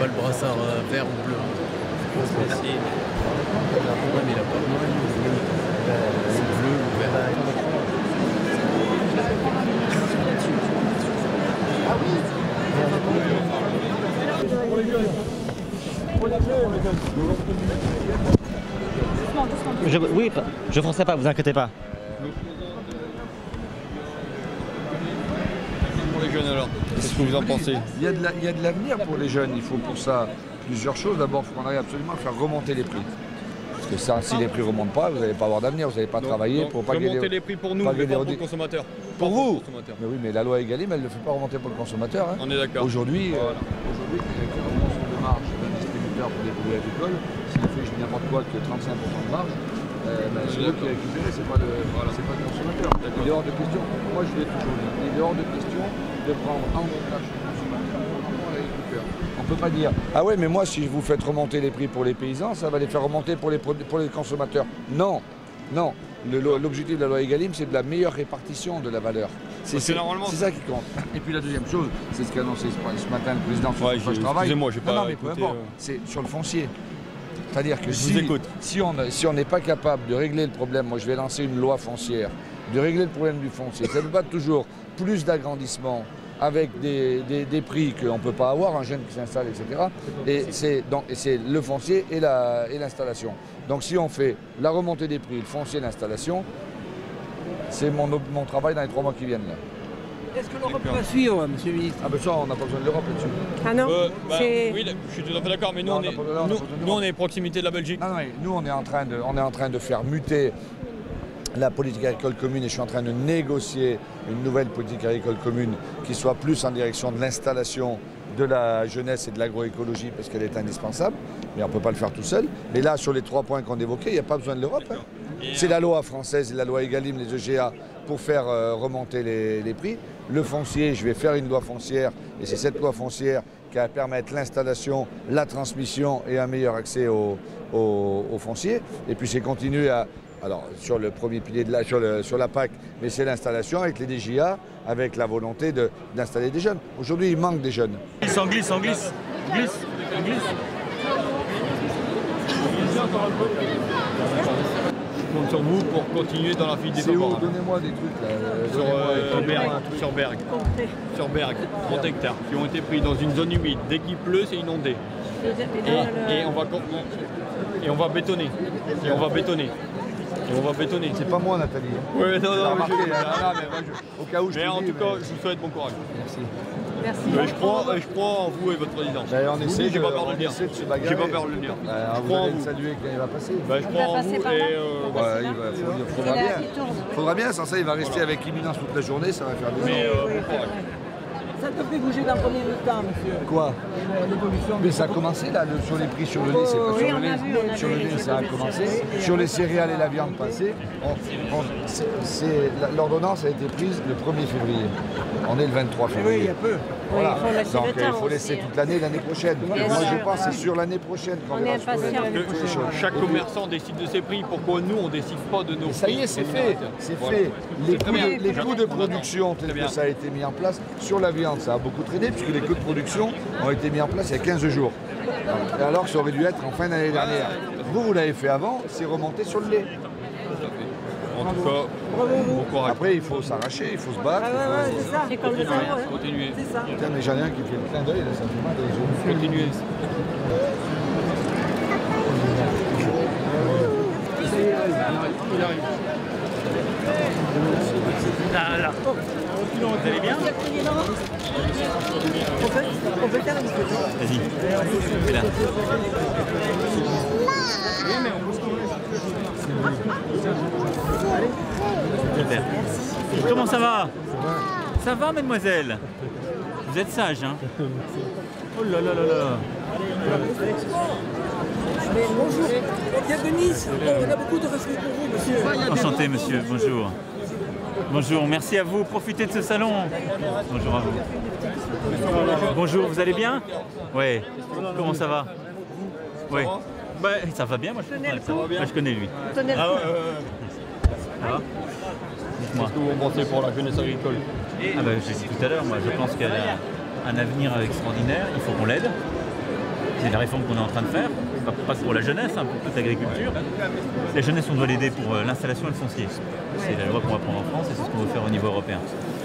pas le brassard vert ou bleu. Merci. Ouais, mais il a pas le bleu ou vert. Ah oui. Oui, je ne forcerai pas, vous inquiétez pas. Pour les jeunes alors, qu'est-ce que vous en pensez? Il y a de l'avenir pour les jeunes. Il faut pour ça plusieurs choses. D'abord, il faut qu'on arrive absolument à faire remonter les prix. Parce que ça, si les prix ne remontent pas, vous n'allez pas avoir d'avenir, vous n'allez pas travailler pour pas remonter les prix pour nous, mais pas pour le consommateur. Pour vous? Mais oui, mais la loi Egalim, elle ne le fait pas remonter pour le consommateur. Hein. On est d'accord. Aujourd'hui, les remontées de marge d'un distributeur pour des produits agricoles, s'il fait n'importe quoi que 35% de marge, c'est eux qui récupèrent, c'est pas le consommateur. Il est hors de question. Moi, je l'ai toujours dit. Il est hors de question de prendre en otage le consommateur et l'agriculteur. On ne peut pas dire ah ouais, mais moi, si vous faites remonter les prix pour les paysans, ça va les faire remonter pour les consommateurs. Non, non. L'objectif de la loi Egalim, c'est de la meilleure répartition de la valeur. C'est ça qui compte. Et puis la deuxième chose, c'est ce qu'a annoncé ce matin le président sur le travail. Excusez-moi, j'ai pas. Non, mais peu importe. C'est sur le foncier. C'est-à-dire que si on n'est pas capable de régler le problème, moi je vais lancer une loi foncière, de régler le problème du foncier. Ça ne veut pas toujours plus d'agrandissement avec des prix qu'on ne peut pas avoir, un jeune qui s'installe, etc. Et c'est le foncier et l'installation. Donc si on fait la remontée des prix, le foncier et l'installation, c'est mon travail dans les 3 mois qui viennent. Là. Est-ce que l'Europe va suivre, monsieur le ministre? Ah ben ça, on n'a pas besoin de l'Europe là-dessus. Ah non oui, je suis tout à fait d'accord, mais nous, on est proximité de la Belgique. Non, nous, on est en train de faire muter la politique agricole commune et je suis en train de négocier une nouvelle politique agricole commune qui soit plus en direction de l'installation de la jeunesse et de l'agroécologie parce qu'elle est indispensable, mais on ne peut pas le faire tout seul. Mais là, sur les 3 points qu'on évoquait, il n'y a pas besoin de l'Europe. Hein. C'est la loi française et la loi Egalim, les EGA, pour faire remonter les prix. Le foncier, je vais faire une loi foncière et c'est cette loi foncière qui va permettre l'installation, la transmission et un meilleur accès au foncier. Et puis c'est continuer à... Alors, sur le premier pilier de sur la PAC, mais c'est l'installation avec les DGA, avec la volonté d'installer des jeunes. Aujourd'hui, il manque des jeunes. On glisse. Je compte sur vous pour continuer dans la file des favorables. Donnez-moi des trucs là. Sur Berg, 30 hectares qui ont été pris dans une zone humide. Dès qu'il pleut, c'est inondé. Et on va bétonner. C'est pas moi, Nathalie. Oui, non, au cas où je mais en tout cas, je vous souhaite bon courage. Merci. Je crois en vous et votre président. On essaie j'ai pas peur de le dire. J'ai pas peur de le dire. Je crois en vous. Saluer quand il va passer. Je crois en vous et il faudra bien, sans ça il va rester avec imminence toute la journée, ça va faire des heures. Ça te fait bouger dans combien de temps, monsieur? Quoi? L'évolution. Mais ça a commencé là, sur les prix sur le lait, c'est pas sur le lait. Sur le lait, ça a commencé. Sur les céréales et la viande passée, l'ordonnance a été prise le 1er février. On est le 23 février. Oui, il y a peu. Voilà. Donc il faut laisser toute l'année prochaine. Moi je pense que c'est sur l'année prochaine qu'on verra ce qu'on chaque commerçant décide de ses prix. Pourquoi nous on décide pas de nos prix? Ça y est, c'est fait. C'est fait. Les coûts de production tels que ça a été mis en place sur la viande, ça a beaucoup traîné puisque les coûts de production ont été mis en place il y a 15 jours. Alors que ça aurait dû être en fin d'année dernière. Vous l'avez fait avant, c'est remonté sur le lait. En tout cas, bon courage. Après, il faut s'arracher, il faut se battre. C'est ça. C'est comme les enfants. Continuez. C'est ça. Putain, mais j'en ai un qui fait le clin d'œil, là, ça me fait mal les yeux. Continuez. Il arrive. Là. Vous allez bien? On peut faire un petit peu. Vas-y. Fais là. Super. Comment ça va? Ça va, mademoiselle? Vous êtes sage, hein? Oh là là là là. Bonjour. Bienvenue. On a beaucoup de respect pour vous, monsieur. Enchanté, monsieur. Bonjour. Bonjour, merci à vous. Profitez de ce salon. Bonjour à vous. Bonjour, vous allez bien? Oui. Comment ça va? Oui. Bah, ça va bien, moi je connais. Je connais lui. Ah ouais. Ça va? Dites-moi. Qu'est-ce que vous pensez pour la jeunesse agricole? Ah bah, j'ai dit tout à l'heure, moi je pense qu'elle a un avenir extraordinaire. Il faut qu'on l'aide. C'est la réforme qu'on est en train de faire, pas pour la jeunesse, hein, pour toute l'agriculture. La jeunesse, on doit l'aider pour l'installation et le foncier. C'est la loi qu'on va prendre en France et c'est ce qu'on veut faire au niveau européen.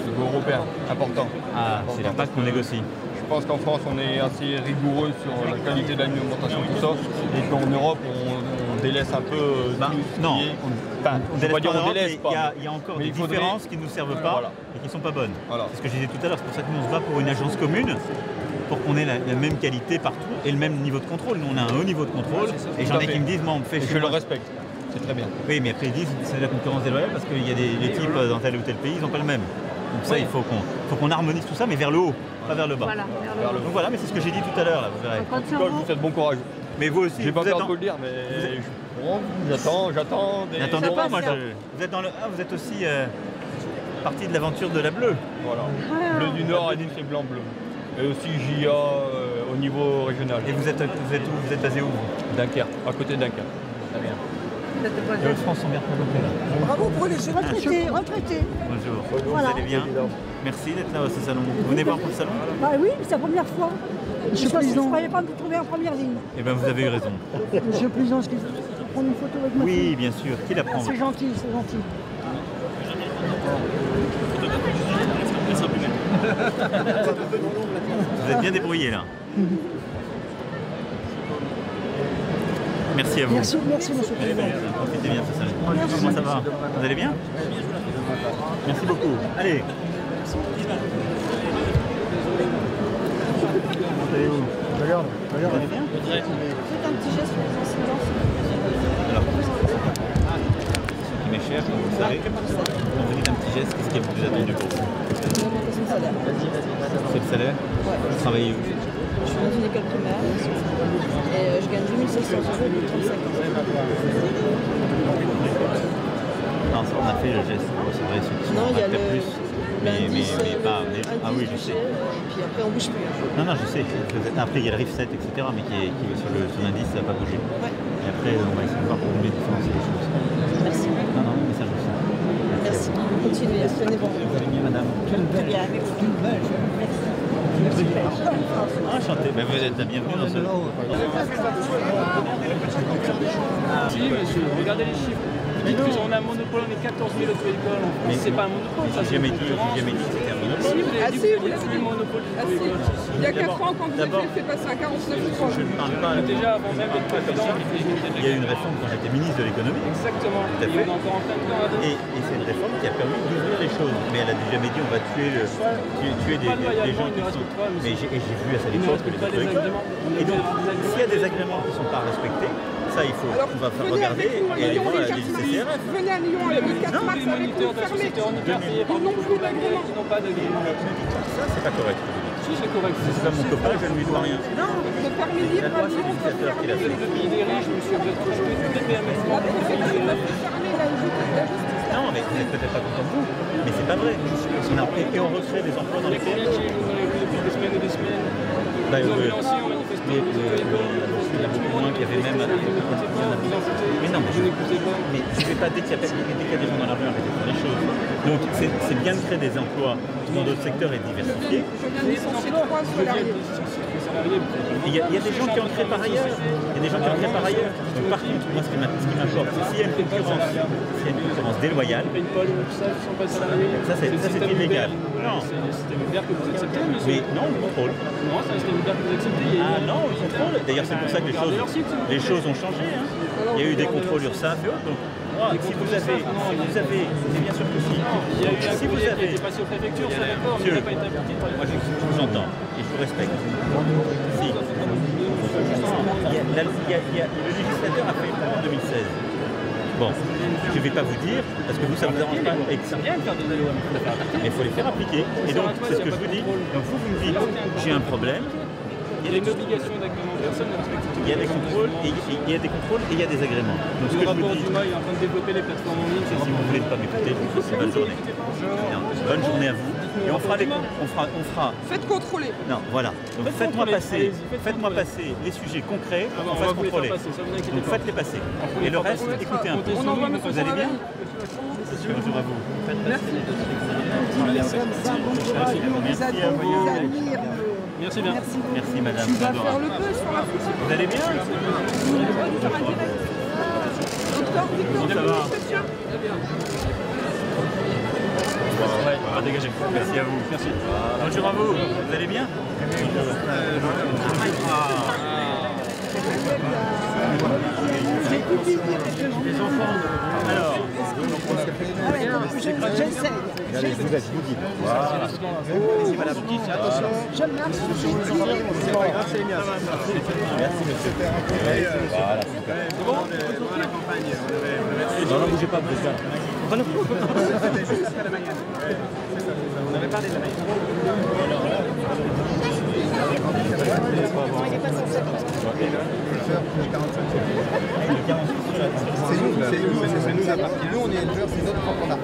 Au niveau européen, important. Ah, c'est la PAC qu'on négocie. Je pense qu'en France, on est assez rigoureux sur la qualité de l'alimentation, tout ça, et qu'en Europe, on délaisse un peu. Non, on délaisse pas, on délaisse pas. Il y a encore des différences qui ne nous servent pas et qui ne sont pas bonnes. Voilà. C'est ce que je disais tout à l'heure, c'est pour ça que nous on se bat pour une agence commune, pour qu'on ait la même qualité partout et le même niveau de contrôle. Nous on a un haut niveau de contrôle et j'en ai qui me disent, moi on me fait. Je le respecte, c'est très bien. Oui, mais après ils disent c'est de la concurrence déloyale parce qu'il y a des types dans tel ou tel pays, ils n'ont pas le même. Donc ça, il faut qu'on harmonise tout ça, mais vers le haut, pas vers le bas. Voilà, vers le haut. Donc voilà, mais c'est ce que j'ai dit tout à l'heure, là, vous verrez. On compte sur vous. Vous faites bon courage. Mais vous aussi, J'ai pas vous êtes peur de vous le dire, mais j'attends. N'attendez pas, moi, bien. vous êtes dans le. Ah, vous êtes aussi partie de l'aventure de la bleue. Voilà. Ah. Bleu du Nord et c'est blanc-bleu. Et aussi JA au niveau régional. Et vous êtes où? Vous êtes basé où? Dunkerque, à côté de Dunkerque. Très bien. Vous êtes de Les Hauts-de-France sont bien représentés là. Bravo pour les jeunes. Retraité. Bonjour. Voilà. Vous allez bien? Merci d'être là à ce salon. Vous venez voir pour le salon? Bah oui, c'est la première fois. Je ne croyais pas me trouver en première ligne. Eh bien, vous avez eu raison. Monsieur le Président, je vais prendre une photo avec ma fille. Oui, bien sûr. Qui la prend? C'est gentil, c'est gentil. Vous êtes bien débrouillé là. Merci à vous. Merci, monsieur le Président. Profitez bien de ce salon. Comment ça va? Vous allez bien? Merci beaucoup. Allez. Comment allez-vous? Regarde. Vous allez bien? Faites un petit geste pour les enseignants. Alors, ce qui m'est cher, comme vous le savez, quand vous dites un petit geste, qu'est-ce qui est le plus attendu pour vous? C'est le salaire? Vous travaillez où? Je suis dans une école primaire et je gagne 2700 € de 35 ans. Non, ça, on a fait le geste. C'est vrai, ceux qui sont Non, il y a peut-être plus. l'indice, Mais pas. Ah oui, je sais. Puis après, on bouge plus. Non, non, je sais. Après, il y a le RIF 7, etc. Mais qui est sur l'indice, ça va pas bouger. Ouais. Et après, on va essayer de voir comment mieux différencier les choses. Merci. Non, non, message aussi. Merci. Continuez, tenez bon. Vous allez bien, madame? Très bien. Enchanté. Ben, vous êtes la bienvenue dans ce. Si, monsieur, regardez les chiffres. Vous dites qu'on a un monopole, on est 14 000 auto-écoles. Mais c'est pas un monopole, ça. J'ai jamais dit que c'était un monopole. Si, vous avez dit que vous aviez du monopole des auto-écoles. Il y a 4 ans, quand vous avez fait passer à 49 francs. Je ne parle pas. Déjà, avant même d'être président, Il y a eu une réforme quand j'étais ministre de l'économie. exactement. Tout à Et fait. on est encore en plein dedans là-dedans. Et c'est une réforme qui a permis d'ouvrir les choses. Mais elle a jamais dit on va tuer des gens qui sont. Mais j'ai vu à sa Ils ne époque respectent pas les agréments. Et donc, s'il y a des agréments qui ne sont pas respectés, ça il faut. On va faire regarder et aller voir la DGCCRF. Venez à Lyon le 4 mars Les avec moniteurs nous de la fermés. société en hyper payés par Ils n'ont plus d'agrément. qui n'ont pas d'agrément. Ça, c'est pas correct. Si, c'est correct. C'est pas mon copain, je ne lui dois rien. Non, le permis La libre loi, à c'est Lyon, on peut l'éducateur qui l'a fermer. fait. Le pays des riches, monsieur, vous êtes rejeté tous les PME. La préfecture m'a fait fermer la justice. Non, mais vous n'êtes peut-être pas content de vous. Mais c'est pas vrai. Et on recrée des emplois dans les Combien PME. de chez nous, on a vu depuis des semaines et des semaines. Bah, Ils ont violencé, on manifesté, mais vous avez école. il y a beaucoup moins qu'il y avait même. Mais non, Je n'écoutais pas. mais je ne vais pas dès qu'il y a des gens dans la rue arrêter de faire les choses. Donc c'est bien de créer des emplois dans d'autres secteurs et de diversifier. Je viens de licencier 3 salariés. Il y a des gens qui en créent par ailleurs. Il y a des gens qui en créent par ailleurs. Donc, par contre, moi ce qui m'importe, c'est s'il y a une concurrence déloyale, Ils ne payent pas le URSSAF, ils ne sont pas salariés. ça c'est illégal. Non. C'est le système ouvert que vous acceptez, monsieur. Mais non, on le contrôle. Non, c'est un système ouvert que vous acceptez. Ah non, on le contrôle. D'ailleurs, c'est pour ça que les choses ont changé. Hein. Il y a eu des contrôles URSSAF et autres. Donc, si vous avez, c'est bien sûr que si. Il y a eu un Si vous courrier qui a avez, été passé aux préfectures, c'est d'accord, mais Monsieur, il n'a pas été appliqué par les moi je vous entends et je vous respecte. Si. Le législateur a fait une loi en 2016. Bon, je ne vais pas vous dire, parce que vous, ça ne vous arrange pas. Et que ça bien de faire des lois, mais il faut les faire appliquer. mais il faut les faire appliquer. Et donc, c'est ce que je vous dis. Donc, vous me dites, j'ai un problème. Il y a une obligation d'agrément, personne ne respecte. Il y a des contrôles et il y a des contrôles et il y a des agréments. Donc, ce Le que je vous rapport dis, d'UMA est en train de développer les plateformes en ligne. si vous ne voulez pas m'écouter, je vous dis bonne journée. Non, bonne journée à vous. Et on fera. Faites contrôler. Non, voilà. Donc faites-moi passer les sujets concrets pour qu'on fasse contrôler. Donc faites-les passer. Et le reste, écoutez un peu. On envoie M. Vous allez bien? Bonjour à vous. Merci à vous. Vous admire. Merci bien. Merci madame. Tu vas Adorable. faire le peu sur la photo. Vous allez bien? Docteur Comment ça va? Ouais, on va dégager. Merci à vous. Merci. Bonjour à vous. Vous allez bien? Les enfants. Alors. J'essaye. Voilà. Merci madame. Attention. Je marche. Merci monsieur. Voilà. C'est bon? Non, non, bougez pas, bougez pas. C'était juste à la Mayenne. On avait parlé de la Mayenne. Ça nous appartient. Nous, on est éleveurs, c'est notre propre marque.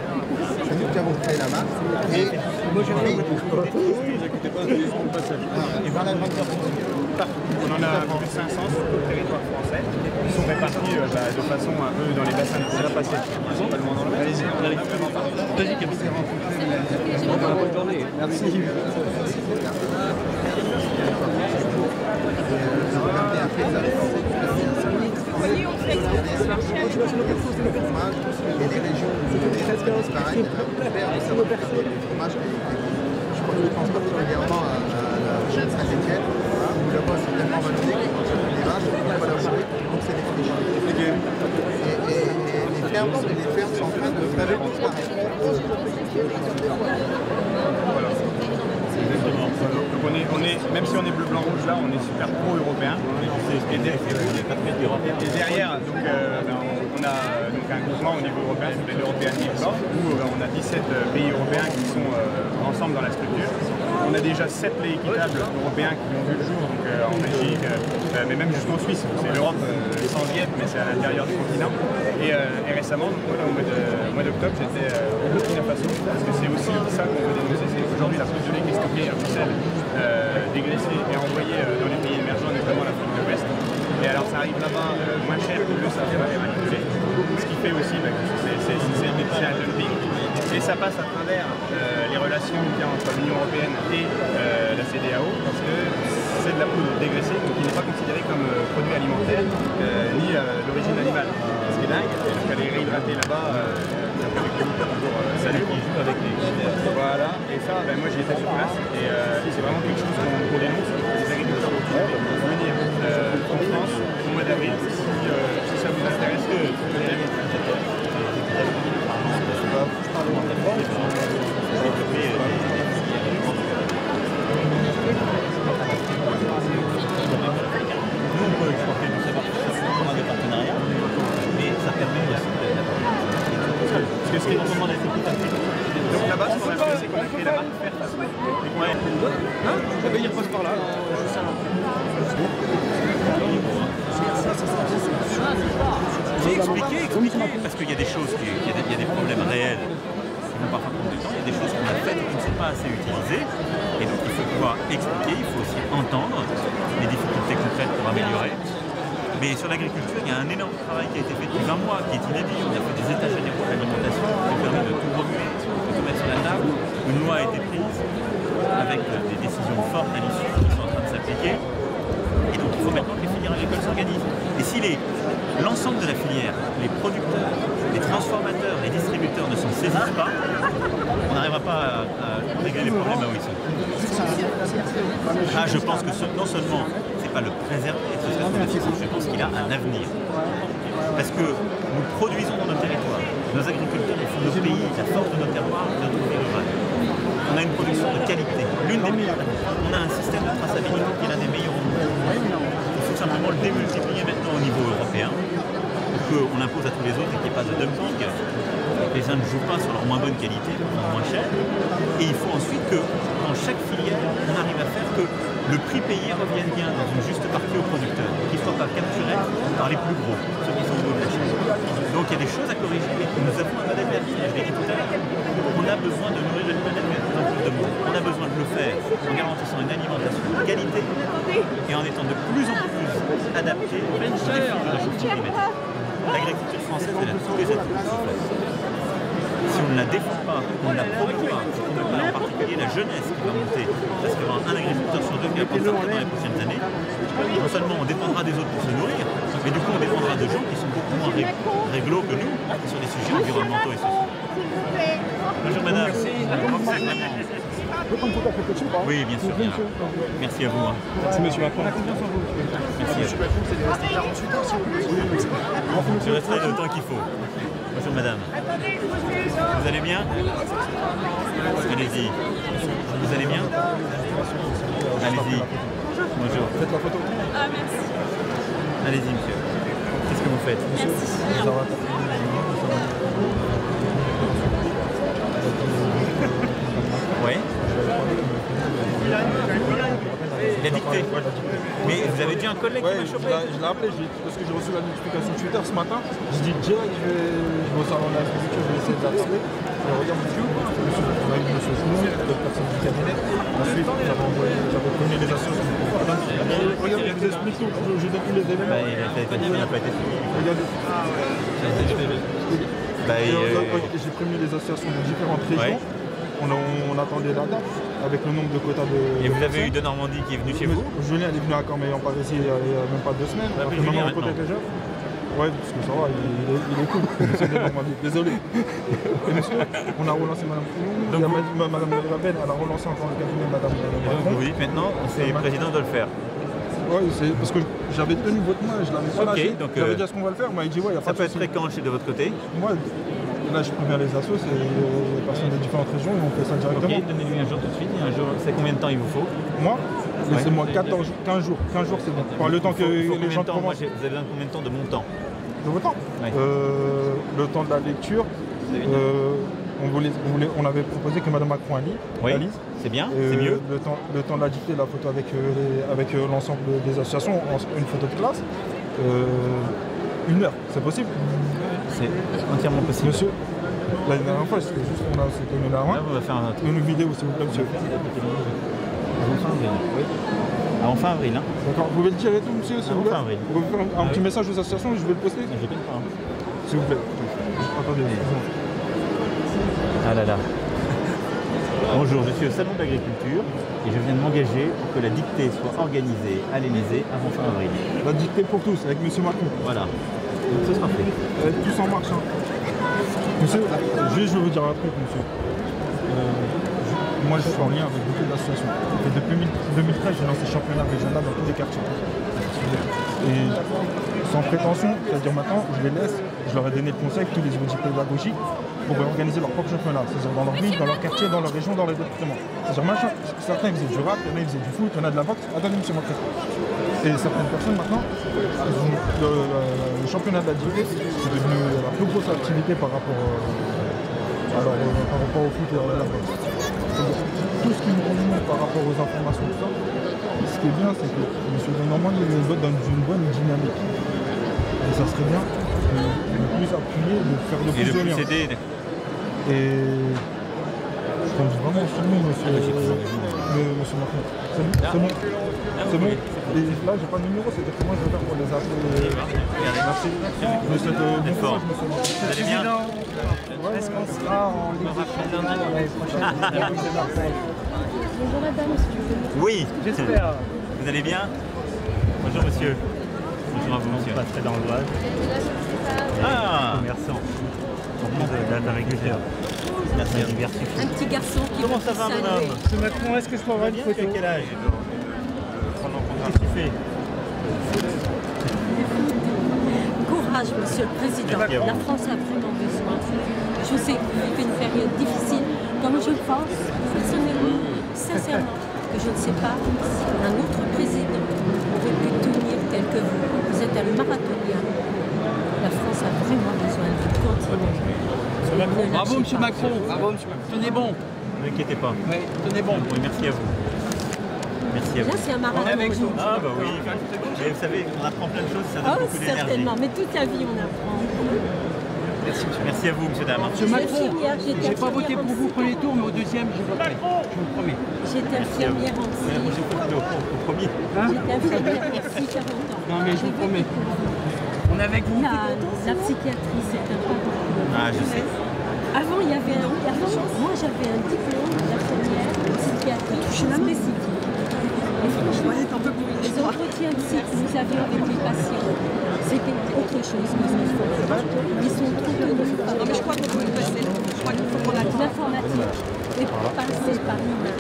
C'est nous qui avons créé la marque. Et moi, j'ai pris. Et voilà, On en a plus de 500 sur tout le territoire français. Ils sont répartis de façon un peu dans les bassins de déjà passé. Principalement dans le Allez-y, on allait vraiment partout. Vas-y, capitaine. Bonne journée. Merci. Et les régions disparaissent. Je pense particulièrement à la Saint-Étienne, où là-bas c'est tellement valorisé que quand on les vaches, on ne peut pas leur jouer, donc c'est des friches. Et les fermes sont en train de vraiment disparaître. Voilà. Donc même si on est bleu, blanc, rouge là, on est super pro-européen. Et derrière, donc, on a donc un mouvement au niveau européen qui s'appelle l'European Deal Corps, où on a 17 pays européens qui sont ensemble dans la structure. On a déjà 7 plaies équitables européens qui ont vu le jour, donc en Belgique, mais même jusqu'en Suisse. C'est l'Europe sans y être, mais c'est à l'intérieur du continent. Et récemment, donc, au mois d'octobre, j'étais au Burkina Faso, parce que c'est aussi ça qu'on veut dénoncer. C'est aujourd'hui la production qui est stockée à Bruxelles, dégraissée et envoyée dans les pays émergents, notamment l'Afrique de l'Ouest. Et alors ça arrive là-bas moins cher que le savon et manipuler, ce qui fait aussi que c'est un dumping. Et ça passe à travers les relations qu'il y a entre l'Union Européenne et la CEDEAO, parce que c'est de la poudre dégraissée, donc qui n'est pas considérée comme produit alimentaire, ni d'origine animale. Ce qui est dingue, et donc elle est réhydratée là-bas avec les moutons pour salut qui joue avec les voilà, et ça, moi j'y étais sur place, et c'est vraiment quelque chose qu'on dénonce. Les agriculteurs vont venir en France au mois d'avril, si ça vous intéresse, Nous, on peut exporter du savoir-faire, on a des partenariats, mais ça permet aussi parce que ce qui est non seulement d'être équitable. Donc là-bas, ce qu'on a fait, c'est qu'on a créé la marque Fair Face. Il repasse par là. J'ai expliqué, parce qu'il y a des choses, il y a des problèmes réels qui vont parfois prendre du temps, il y a des choses qu'on a faites qui ne sont pas assez utilisées, et donc il faut pouvoir expliquer, il faut aussi entendre les difficultés concrètes pour améliorer. Mais sur l'agriculture, il y a un énorme travail qui a été fait depuis 20 mois, qui est inédit. On a fait des états généraux de l'alimentation qui ont permis de tout remuer, de tout mettre sur la table. Une loi a été prise avec des décisions fortes à l'issue qui sont en train de s'appliquer. Et donc il faut maintenant que les filières agricoles s'organisent. Et si l'ensemble de la filière, les producteurs, les transformateurs, les distributeurs ne s'en saisissent pas, on n'arrivera pas à régler les problèmes à eux ici. Ah, je pense que non seulement c'est pas le préserver, je pense qu'il a un avenir. Parce que nous produisons dans nos territoires, nos agriculteurs font nos pays, la force de nos terroirs, notre vie rurale. On a une production de qualité, l'une des meilleures. On a un système de traçabilité qui est l'un des meilleurs au monde. Il faut simplement le démultiplier maintenant au niveau européen pour qu'on impose à tous les autres et qu'il n'y ait pas de dumping. Les uns ne jouent pas sur leur moins bonne qualité, moins cher. Et il faut ensuite que dans chaque filière, on arrive à faire que le prix payé revienne bien dans une juste partie aux producteurs, qu'il ne soit pas capturé par les plus gros, ceux qui sont au bout de la chaîne. Donc il y a des choses à corriger, mais nous avons un modèle d'avenir, je l'ai dit tout à l'heure. On a besoin de nourrir une planète, mais de plus en plus de monde. On a besoin de le faire en garantissant une alimentation de qualité et en étant de plus en plus adapté aux défis de la changement climatique. L'agriculture française, elle a tous les atouts. Si on ne la défend pas, on ne la promeut pas, si on ne met pas en particulier la jeunesse qui va monter, parce qu'il y aura un agriculteur sur deux qui va prendre ça dans les prochaines années, non seulement on dépendra des autres pour se nourrir, mais du coup on dépendra de gens qui sont beaucoup moins réglo que nous sur des sujets environnementaux et sociaux. Bonjour madame. Oui, bien sûr. Bien. Merci à vous. Hein. Merci monsieur Macron. Merci à vous. Je resterai le temps qu'il faut. Bonjour madame. Vous allez bien? Allez-y. Vous allez bien? Allez-y. Bonjour. Faites la photo. Ah, merci. Allez-y monsieur. Qu'est-ce que vous faites? Merci. Oui. Il a dicté. Mais vous avez dit un collègue qui m'a chopé? Je l'ai appelé parce que j'ai reçu la notification Twitter ce matin. J'ai dit direct, je vais au salon de l'agriculture, je vais essayer de l'appeler. Je regarde monsieur, on a eu monsieur Simon, d'autres personnes du cabinet. Ensuite, j'avais connu les associations. Regarde, je vous explique tout, je donne tous les éléments. Il n'a pas été fini. Regardez. J'ai prévenu les associations de différentes régions. On attendait la date avec le nombre de quotas de... Et vous avez eu de Normandie qui est venu chez vous? Julien est venu à Cormeillan par ici il n'y a même pas 2 semaines. Après maintenant on peut-être déjà. Ouais, parce que ça va, il est cool. Monsieur de Normandie. Désolé. Et monsieur, on a relancé Madame Foulon. Donc Madame Rabel, elle a relancé encore le cabinet de Madame Macron. Donc vous dites maintenant, c'est le président de le faire? Oui, c'est parce que j'avais tenu votre main et je l'avais pas lâché. J'avais dit à ce qu'on va le faire, mais il dit ouais, il n'y a pas de souci. Ça peut être fréquent chez de votre côté? Moi, là je préviens les assos et les personnes des différentes régions, ils vont faire ça directement. Ok, donnez-lui un jour tout de suite. Un jour, c'est combien de temps il vous faut? Moi, laissez-moi 15 jours. 15 jours c'est bon. Enfin, le temps que les gens commencent. Vous avez besoin de combien de temps de mon temps? De votre temps? Le temps de la lecture. On avait proposé que Mme Macron la lise. C'est bien, c'est mieux. Le temps de la dicter, la photo avec l'ensemble des associations, une photo de classe. 1 heure, c'est possible? C'est entièrement possible. Monsieur, la dernière fois, c'était juste qu'on a une alarme. Là, on va faire une vidéo, s'il vous plaît, monsieur. Avant fin avril. Hein. D'accord, vous pouvez le dire et tout, monsieur, s'il vous plaît? Vous pouvez faire un petit message aux associations, je vais le poster? Je vais pas. S'il vous plaît. Attendez. Ah là là. Bonjour, je suis au Salon de l'Agriculture et je viens de m'engager pour que la dictée soit organisée à l'Élysée avant fin avril. La dictée pour tous, avec monsieur Macron. Voilà. Donc ce sera fait. Tous en marche. Hein. Monsieur, juste je veux vous dire un truc, monsieur. Moi je suis en lien avec beaucoup d'associations. Depuis 2013, j'ai lancé le championnat régional dans tous les quartiers. Et sans prétention, c'est-à-dire maintenant, je les laisse, je leur ai donné le conseil, tous les outils pédagogiques pour organiser leur propre championnat, c'est-à-dire dans leur ville, dans leur quartier, dans leur région, dans les départements. C'est-à-dire certains ils faisaient du rap, il y en a ils faisaient du foot, il y en a de la boxe. Attendez, monsieur Macron. Et certaines personnes maintenant, le championnat de la DIV, c'est devenu la plus grosse activité par rapport au foot et à la boxe. Tout ce qui nous remonte par rapport aux informations, tout ça, ce qui est bien, c'est que M. de Normandie il vote dans une bonne dynamique. Et ça serait bien de plus appuyer, de faire le plus de liens. Et je compte vraiment sur nous, monsieur Macron. C'est bon. C'est bon. Et là, j'ai pas de numéro, c'est-à-dire que moi, je vais faire pour les appeler. Merci. Je vous souhaite bon courage, monsieur Macron. Vous allez bien? Est-ce qu'on sera en Ligue des Champions l'année prochaine? Bonjour madame, si tu veux. Oui. J'espère. Vous allez bien? Bonjour monsieur. Bonjour à vous monsieur. On passerait dans l'Oise. Ah, Commerçant. De l'agriculteur. merci. Un petit garçon qui Comment ça va mon homme? Monsieur Macron, est-ce que je peux avoir une photo? Tu as quel âge? Qu'est-ce que tu fais? Courage, monsieur le Président. La France a vraiment besoin. Je sais qu'il fait une période difficile. Comme je pense, personnellement, sincèrement, que je ne sais pas si un autre président aurait pu tenir tel que vous. Vous êtes un marathonien. La France a vraiment besoin de continuer. Bravo, monsieur Macron. Bravo, monsieur Macron. Tenez bon. Ne vous inquiétez pas. Oui, tenez bon. Oui, merci à vous. Merci à vous. Là, c'est un marathon. Avec vous. Ah bah oui. Et vous savez, on apprend plein de choses, ça donne beaucoup d'énergie. Certainement, mais toute la vie, on apprend. Merci à vous, monsieur Dame. Monsieur Macron, j'ai pas voté pour vous au premier tour, mais au deuxième, je voterai. Je vous le promets. J'étais infirmière en Au premier. J'étais infirmière il y a 40 ans. Non, mais je vous promets. On est avec vous. La psychiatrie, c'est important. Ah, je sais. Avant, il y avait moi j'avais un diplôme d'infirmière psychiatrie spécifique. Et franchement, les entretiens psy que nous avions avec les patients, c'était autre chose que ce qu'ils font. Ils sont trop tenus. Non, mais je crois qu'on peut le passer. Je crois qu'il faut qu'on a l'informatique et passer par l'humain.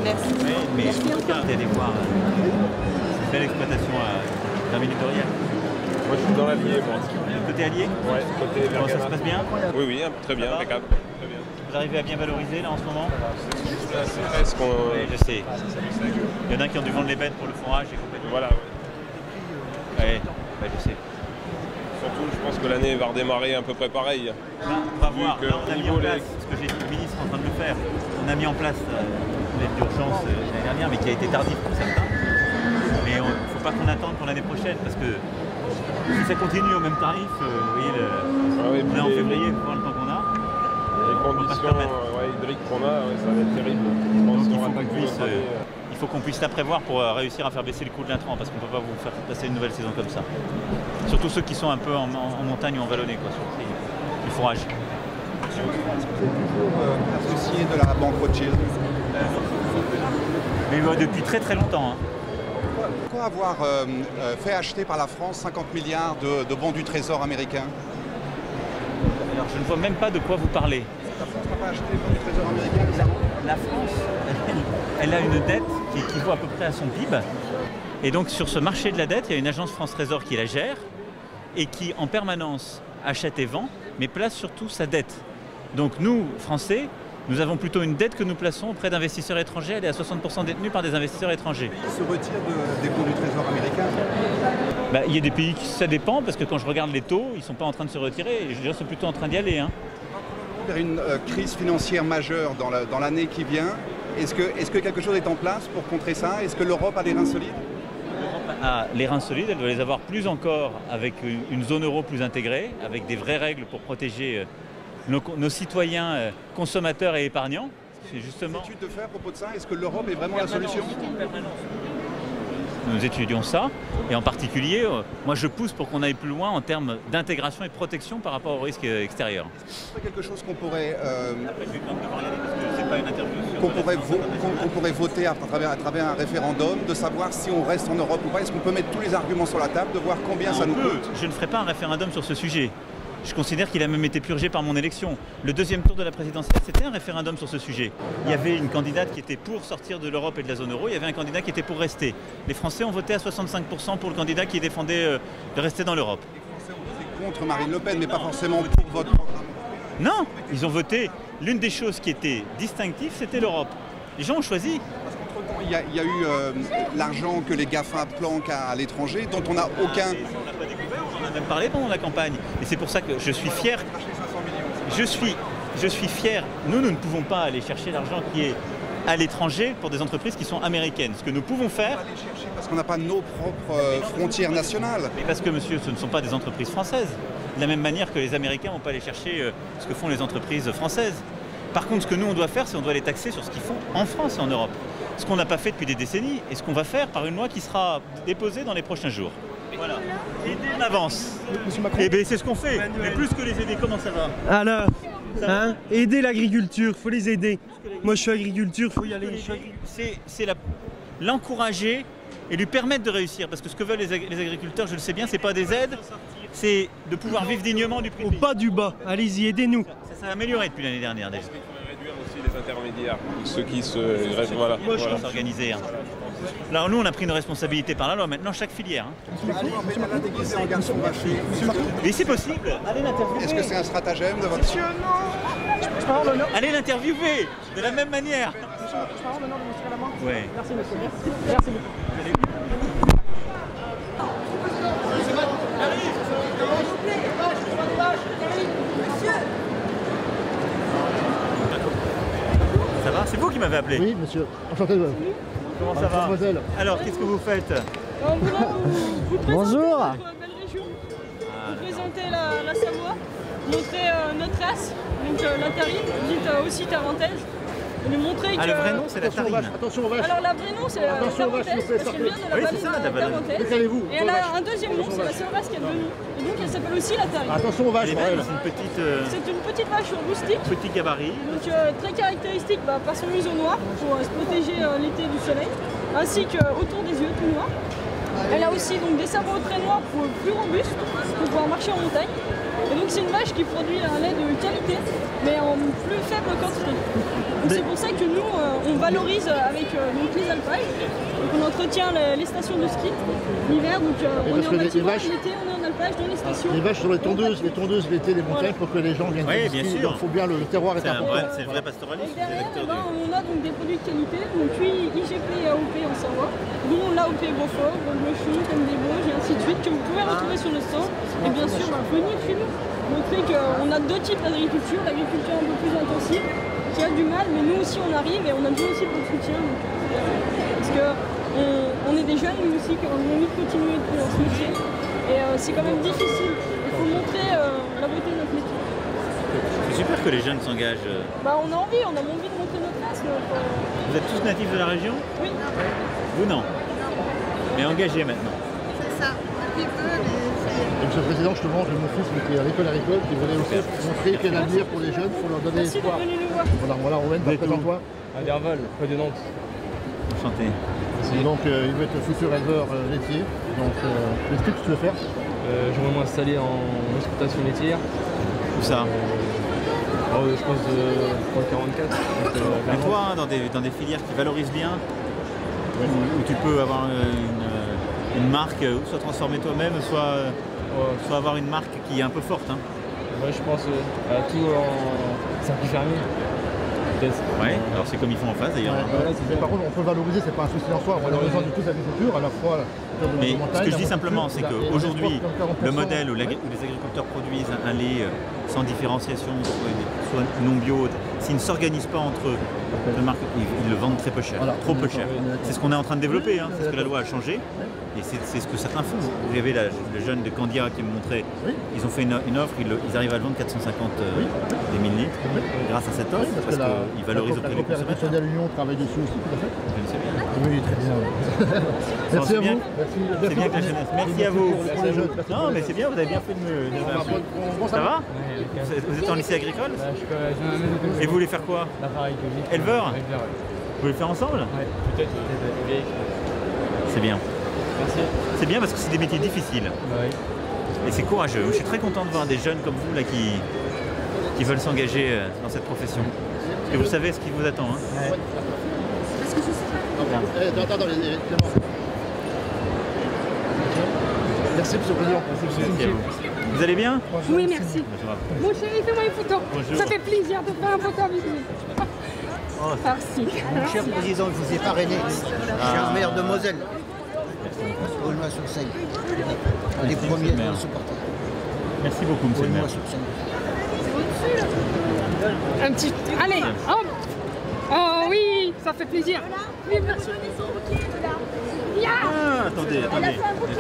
Merci. Mais je suis d'aller voir cette belle exploitation d'un minute de rien. Moi je suis dans l'Allier, moi. Côté Allier? Ouais, côté Vergara. Ça se passe bien? Oui, oui, très bien, impeccable. Vous arrivez à bien valoriser là en ce moment? C'est presque. Oui, je sais. Il y en a qui ont dû vendre les bêtes pour le fourrage et complètement. Voilà, ouais, je sais. Surtout, je pense que l'année va redémarrer à peu près pareil. On va voir. Là, on a mis en place ce que j'ai dit, le ministre est en train de le faire. On a mis en place l'aide d'urgence l'année dernière, mais qui a été tardif pour certains. Mais il ne faut pas qu'on attende pour l'année prochaine, parce que si ça continue au même tarif, vous voyez, on est en février, il faut voir le temps qu'on a. Les conditions hydriques qu'on a, ça va être terrible. Il faut qu'on puisse la prévoir pour réussir à faire baisser le coût de l'intrant, parce qu'on ne peut pas vous faire passer une nouvelle saison comme ça. Surtout ceux qui sont un peu en montagne ou en vallonnée, quoi, sur le prix du fourrage. Vous êtes toujours associé de la banque Rothschild? Mais depuis très très longtemps. Hein. Pourquoi avoir fait acheter par la France 50 milliards de bons du Trésor américain? Alors je ne vois même pas de quoi vous parlez. La France n'a pas acheté les bons du Trésor américain? La France, elle a une dette qui équivaut à peu près à son PIB. Et donc sur ce marché de la dette, il y a une agence France Trésor qui la gère et qui en permanence achète et vend, mais place surtout sa dette. Donc nous, Français, nous avons plutôt une dette que nous plaçons auprès d'investisseurs étrangers. Elle est à 60% détenue par des investisseurs étrangers. Ils se retirent des bons du Trésor américain? Il y a des pays qui, ça dépend, parce que quand je regarde les taux, ils ne sont pas en train de se retirer. Je dirais qu'ils sont plutôt en train d'y aller. Hein. Vers une crise financière majeure dans l'année qui vient, est-ce que quelque chose est en place pour contrer ça? Est-ce que l'Europe a les reins solides? L'Europe a les reins solides, elle doit les avoir plus encore avec une zone euro plus intégrée, avec des vraies règles pour protéger nos citoyens consommateurs et épargnants. C'est justement... Étude de faire à propos de ça, est-ce que l'Europe est vraiment la solution? Nous étudions ça, et en particulier, moi je pousse pour qu'on aille plus loin en termes d'intégration et de protection par rapport aux risques extérieurs. C'est quelque chose qu'on pourrait, qu'on pourrait voter à travers un référendum, de savoir si on reste en Europe ou pas. Est-ce qu'on peut mettre tous les arguments sur la table, de voir combien ça nous coûte? Je ne ferai pas un référendum sur ce sujet. Je considère qu'il a même été purgé par mon élection. Le deuxième tour de la présidentielle, c'était un référendum sur ce sujet. Il y avait une candidate qui était pour sortir de l'Europe et de la zone euro, il y avait un candidat qui était pour rester. Les Français ont voté à 65% pour le candidat qui défendait de rester dans l'Europe. Les Français ont voté contre Marine Le Pen, mais pas forcément pour votre programme. Non, ils ont voté. L'une des choses qui était distinctive, c'était l'Europe. Les gens ont choisi. Parce qu'entre-temps, il y a eu l'argent que les GAFA planquent à l'étranger, dont on n'a aucun... On en a même parlé pendant la campagne. Et c'est pour ça que je suis fier. Je suis fier. Nous ne pouvons pas aller chercher l'argent qui est à l'étranger pour des entreprises qui sont américaines. Ce que nous pouvons faire... Parce qu'on n'a pas nos propres frontières nationales. Mais parce que, monsieur, ce ne sont pas des entreprises françaises. De la même manière que les Américains ne vont pas aller chercher ce que font les entreprises françaises. Par contre, ce que nous, on doit faire, c'est on doit les taxer sur ce qu'ils font en France et en Europe. Ce qu'on n'a pas fait depuis des décennies et ce qu'on va faire par une loi qui sera déposée dans les prochains jours. Voilà. Aider en avance. Et bien c'est ce qu'on fait. Mais plus que les aider, comment ça va? Alors, hein, aider l'agriculture, il faut les aider. Moi je suis agriculture, il faut y aller. C'est l'encourager et lui permettre de réussir. Parce que ce que veulent les agriculteurs, je le sais bien, c'est pas des aides, c'est de pouvoir vivre dignement du prix. Au bas du bas, allez-y, aidez-nous. Ça s'est amélioré depuis l'année dernière déjà. Réduire aussi les intermédiaires, ceux qui se... Voilà. Moi, je vais s'organiser. Hein. Alors nous, on a pris une responsabilité par la loi, maintenant chaque filière. Hein. Mais c'est possible, allez l'interviewer. Est-ce que c'est un stratagème de votre... Monsieur, non. Allez l'interviewer, de la même manière. Oui. Merci monsieur, merci beaucoup. Ça va? C'est vous qui m'avez appelé? Oui, monsieur. Enchanté de vous. Comment ça va? Mademoiselle. Alors, qu'est-ce que vous faites? Vous Bonjour. notre belle région. Vous présentez la Savoie, montrer notre race, donc la Tarie, dite aussi tarentaise. et lui montrer que... Ah, le vrai nom, c'est la Tarine. Attention aux vaches. Alors la vraie nom, c'est la Tarentaise, parce qu'elle vient de la vallée de la Tarentaise. Et elle a un deuxième nom, c'est la seule race qu'elle donne. Et donc elle s'appelle aussi la Tarine. Attention aux vaches, c'est une petite vache rustique. Petit gabarit. Donc très caractéristique par son museau noir pour se protéger l'été du soleil, ainsi qu'autour des yeux tout noirs. Elle a aussi donc des sabots très noirs plus robustes pour pouvoir marcher en montagne. Et donc c'est une vache qui produit un lait de qualité, mais en plus faible quantité. Donc c'est pour ça que nous, on valorise avec donc, les alpages. Donc on entretient les stations de ski l'hiver, donc on est en altitude, l'été on est en alpage dans les stations. Les vaches sur les tondeuses l'été, les montagnes, pour que les gens viennent oui, bien sûr. Il faut bien, le terroir est important. C'est le vrai pastoralisme. Et derrière, on a donc des produits de qualité, donc puis IGP et AOP en Savoie, dont l'AOP Beaufort, Bleuchon, Comme des Vosges et ainsi de suite, que vous pouvez retrouver sur le stand. Et bien sûr, venir chez nous, montrer qu'on a deux types d'agriculture, l'agriculture un peu plus intensive, qui a du mal, mais nous aussi on arrive et on a besoin aussi pour le soutien. Donc, parce qu'on est des jeunes, nous aussi, qui ont envie de continuer dans ce métier. Et c'est quand même difficile. Il faut montrer la beauté de notre métier. C'est super que les jeunes s'engagent. Bah, on a envie de montrer notre race. Vous êtes tous natifs de la région? Oui. Vous non. Mais engagés maintenant. C'est ça. Un petit peu, Donc, Monsieur le Président, justement, j'ai mon fils qui est à l'école agricole, qui voulait aussi montrer quel avenir pour les jeunes, pour leur donner espoir. Voilà, Romain, présente-toi. À Derval, près de Nantes. Enchanté. Et donc, il veut être futur éleveur laitier. Donc, qu'est-ce que tu veux faire? J'aimerais m'installer en exploitation laitière. Où ça Je pense pour le 44. Mais toi, dans des filières qui valorisent bien, où tu peux avoir une marque, soit transformer toi-même, soit avoir une marque qui est un peu forte. Hein. Ouais, je pense à tout en circuit fermé. Ouais, alors c'est comme ils font en face d'ailleurs. Mais par contre, on peut valoriser, c'est pas un souci en soi. On a besoin de toute l'agriculture, à la fois. Mais ce que je dis simplement, c'est qu'aujourd'hui, le modèle où les agriculteurs produisent un lait sans différenciation, soit non bio, s'ils ne s'organisent pas entre eux, ils le vendent très peu cher, trop peu cher. C'est ce qu'on est en train de développer, hein, parce que la loi a changé. Et c'est ce que certains font. Vous avez le jeune de Candia qui me montrait, ils ont fait une offre, ils arrivent à le vendre 450 des 1000 litres grâce à cette offre, parce qu'ils valorisent auprès des consommateurs. La Lyon travaille dessus aussi, tout à fait. Je ne sais bien. Oui, très bien. Merci à vous. C'est bien que la jeunesse. Merci à vous. Non, mais c'est bien, vous avez bien fait de me... Ça va? Vous êtes en lycée agricole? Et vous voulez faire quoi? Éleveur? Vous voulez le faire ensemble? Peut-être. C'est bien. C'est bien parce que c'est des métiers difficiles. Et c'est courageux. Je suis très content de voir des jeunes comme vous là qui veulent s'engager dans cette profession. Parce que vous savez ce qui vous attend. Hein. Merci, Monsieur le Président. Merci à vous. Vous allez bien? Oui, merci. Mon chéri, fais-moi une photo. Bonjour. Ça fait plaisir de faire une photo avec lui. Merci. Mon cher Président, je vous ai parrainé. Cher maire de Moselle. Aulnois-sur-Seine. Les premiers à le supporter. Merci beaucoup, monsieur le maire. Un petit... Allez, hop. Oh oui, ça fait plaisir. Oui, merci. Ah, attendez, bien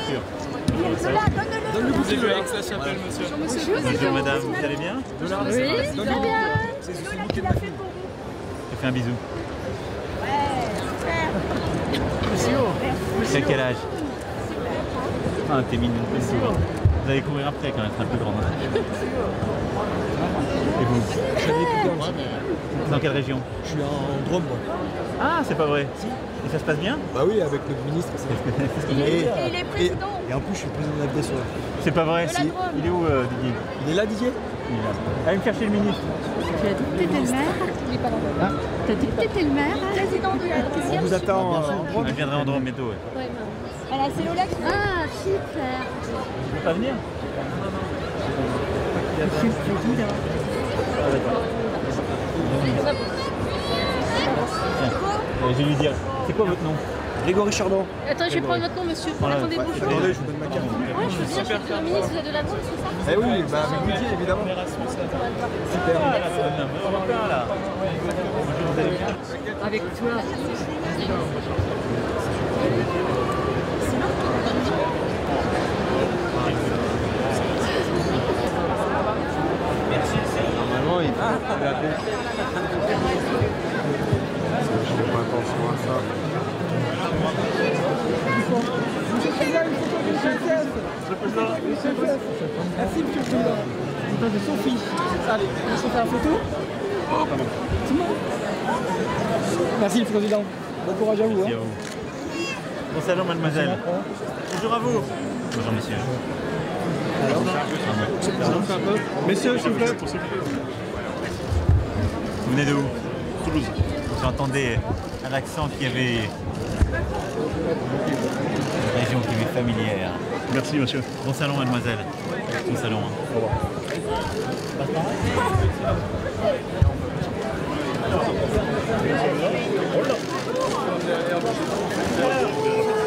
sûr. Donne-le bouquet avec sa chapelle, monsieur. Bonjour madame, vous allez bien? Oui, très bien. Je fais un bisou. C'est à quel âge? Ah, t'es mignon, t'es souvent. Vous allez courir après quand même, c'est un peu grand. Et vous? Je suis agriculteur. Dans quelle région? Je suis en Drôme, moi. Ah, c'est pas vrai? Si. Et ça se passe bien? Bah oui, avec le ministre. Il est président. Et en plus, je suis président de la FDSE. C'est pas vrai? Si. Il est où, Didier? Il est là, Didier? Il est là. Allez me chercher le ministre. Tu as dit que t'étais le maire? Il est pas là. Tu as dit que t'étais le maire? Président de la... On vous attend en Drôme. Je viendrai en Drôme bientôt, ouais. Elle a ses Rolex. Ah, super. Tu veux pas venir? Ah, d'accord. Je vais lui dire, c'est quoi votre nom? Grégory Chardon. Attends, je vais prendre votre nom, monsieur. Attendez, bonjour. Attendez, je vous donne ma carte. Ouais, je suis bien, je suis le ministre, vous êtes de la Drôme, c'est ça? Eh oui, bah avec Didier, évidemment. Super. Avec toi. Normalement, il faut l'appeler. pas attention à ça. Monsieur le Président, une photo du chef. Merci, Monsieur le Président. Photo de Sophie. Allez, on va se faire la photo. C'est bon. Merci, le Président. Bon courage à vous. Merci à vous. Bon salon, mademoiselle. Bonjour à vous. Bonjour, messieurs. Messieurs, s'il vous plaît. Vous venez de où? Toulouse. J'entendais un accent qui avait... une région qui m'est familière. Merci, monsieur. Bon salon, mademoiselle. Bon salon. Hein. Au revoir. Au revoir.